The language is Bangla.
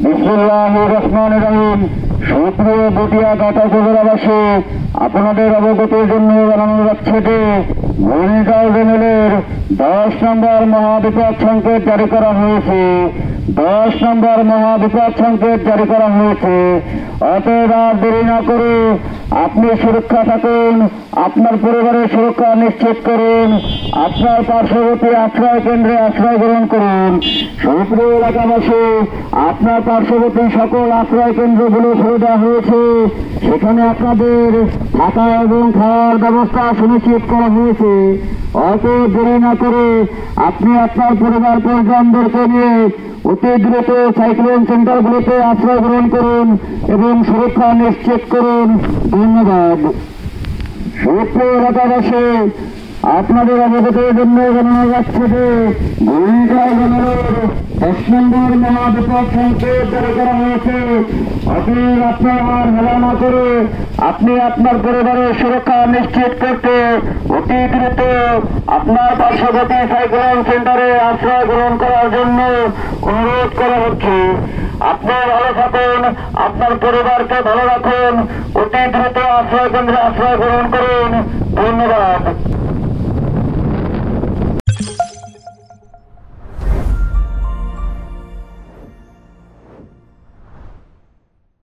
বিসমিল্লাহির রহমানির রহিম। সুপ্রিয় বটিয়া গাটা উপজেলাবাসী, আপনাদের অবগতির জন্য জানানো যাচ্ছে যে ঘূর্ণিঝড় রেমেলের 10 নম্বর মহাবিপদ সংকেত জারি করা হয়েছে। 10 নম্বর মহাবিপদ সংকেত জারি করা হয়েছে। অতএব আর দেরি না করে আপনি সুরক্ষা থাকুন, আপনার পরিবারের সুরক্ষা নিশ্চিত করুন, আপনার পার্শ্ববর্তী আশ্রয় কেন্দ্রে আশ্রয় গ্রহণ করুন। সুপ্রিয় এলাকাবাসী, আপনার পার্শ্ববর্তী সকল আশ্রয় কেন্দ্রগুলো খুলে দেওয়া হয়েছে। সেখানে আপনাদের থাকা এবং খাওয়ার ব্যবস্থা সুনিশ্চিত করা হয়েছে। অত দেরি না করে আপনি আপনার পরিবার পরিজনদেরকে নিয়ে অতি দ্রুত সাইক্লোন সেন্টারগুলোতে আশ্রয় গ্রহণ করুন এবং সুরক্ষা নিশ্চিত করুন। ধন্যবাদ। সুপ্রিয় এলাকাবাসী, আপনাদের অবগতির জন্য জানানো যাচ্ছে যে ঘূর্ণিঝড় রেমেলের 10 নম্বর মহাবিপদ সংকেত জারি করা হয়েছে। অতএব আপনার আর হেলা না করে আপনি আপনার পরিবারের সুরক্ষা নিশ্চিত করতে অতি দ্রুত আপনার পার্শ্ববর্তী সাইক্লোন সেন্টারে আশ্রয় গ্রহণ করার জন্য অনুরোধ করা হচ্ছে। আপনি ভালো থাকুন, আপনার পরিবারকে ভালো রাখুন, অতি দ্রুত আশ্রয় কেন্দ্রে আশ্রয় গ্রহণ করুন। ধন্যবাদ।